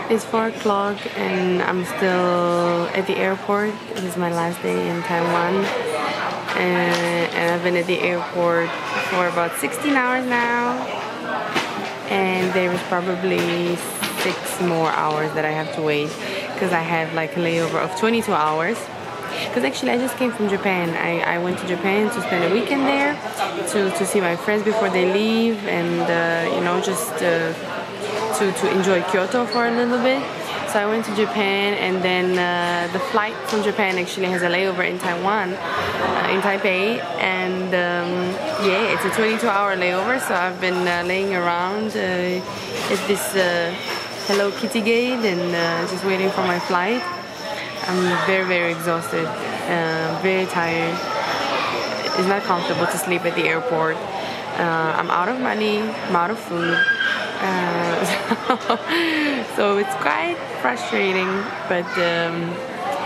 It's 4 o'clock and I'm still at the airport. This is my last day in Taiwan. And I've been at the airport for about 16 hours now. And there is probably 6 more hours that I have to wait because I have like a layover of 22 hours. Because actually I just came from Japan. I went to Japan to spend a weekend there to see my friends before they leave and you know, just to enjoy Kyoto for a little bit. So I went to Japan and then the flight from Japan actually has a layover in Taiwan, in Taipei, and yeah, it's a 22-hour layover, so I've been laying around at this Hello Kitty gate and just waiting for my flight. I'm very, very exhausted, very tired. It's not comfortable to sleep at the airport. I'm out of money, I'm out of food. So it's quite frustrating, but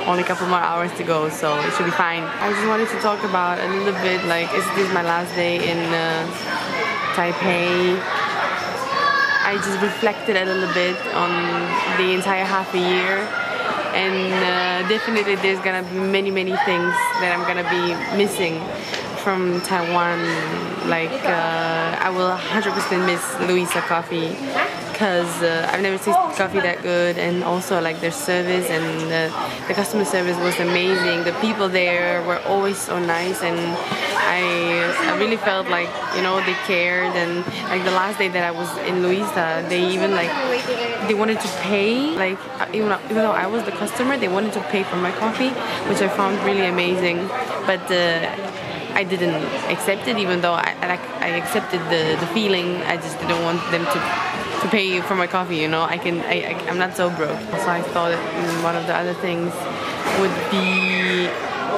only a couple more hours to go, so it should be fine. I just wanted to talk about a little bit, like, this is my last day in Taipei. I just reflected a little bit on the entire half a year, and definitely there's gonna be many things that I'm gonna be missing from Taiwan. Like I will 100% miss Louisa coffee because I've never tasted coffee that good, and also like their service and the customer service was amazing. The people there were always so nice, and I really felt like, you know, they cared. And like the last day that I was in Louisa, they even like they wanted to pay, like even though I was the customer, they wanted to pay for my coffee, which I found really amazing. But I didn't accept it, even though I accepted the feeling. I just didn't want them to pay for my coffee, you know. I'm not so broke. So I thought one of the other things would be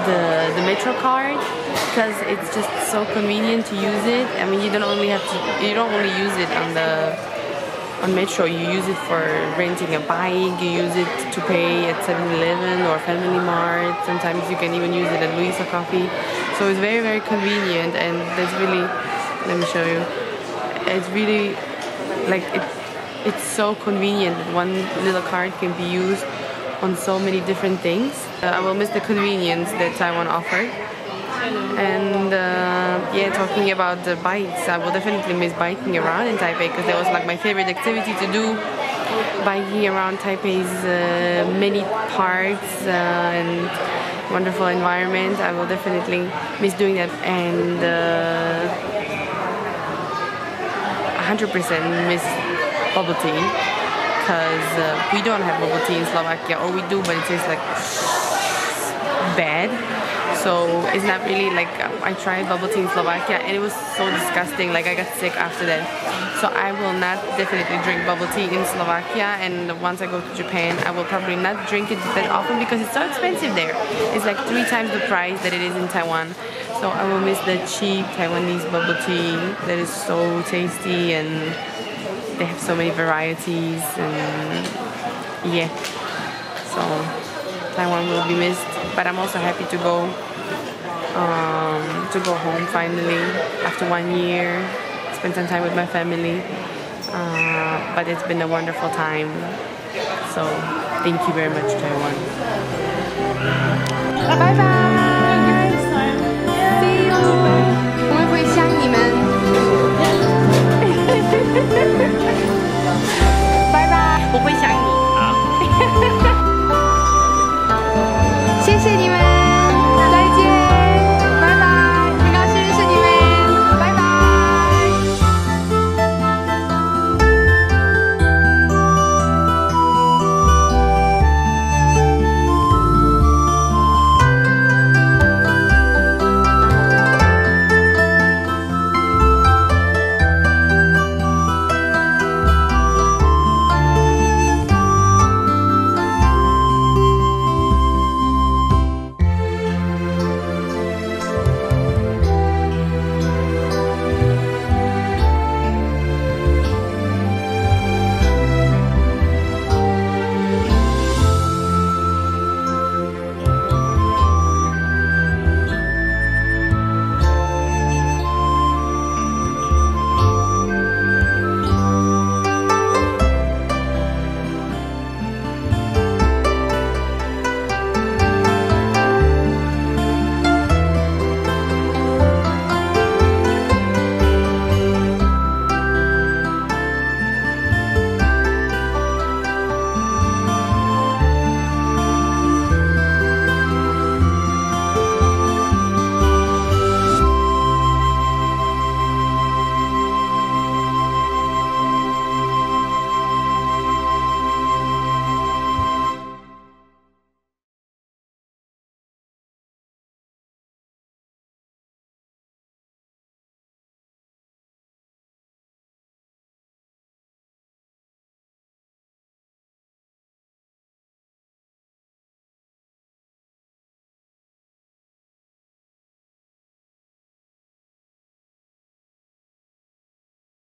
the Metro card, because it's just so convenient to use it. I mean, you don't only use it on Metro, you use it for renting a bike, you use it to pay at 7-Eleven or Family Mart. Sometimes you can even use it at Louisa Coffee. So it's very, very convenient, and that's really, let me show you. It's really, like, it's so convenient that one little card can be used on so many different things. I will miss the convenience that Taiwan offered. And yeah, talking about the bikes, I will definitely miss biking around in Taipei, because that was like my favorite activity to do, biking around Taipei's many parks and wonderful environment. I will definitely miss doing that, and 100% miss bubble tea, because we don't have bubble tea in Slovakia, or we do, but it tastes like bad. So it's not really like, I tried bubble tea in Slovakia and it was so disgusting, like I got sick after that. So I will not definitely drink bubble tea in Slovakia, and once I go to Japan I will probably not drink it that often because it's so expensive there. It's like 3 times the price that it is in Taiwan. So I will miss the cheap Taiwanese bubble tea that is so tasty, and they have so many varieties, and yeah. So Taiwan will be missed, but I'm also happy to go home finally after 1 year, spend some time with my family. But it's been a wonderful time. So thank you very much, Taiwan. Bye bye. See you. 我们会想你们。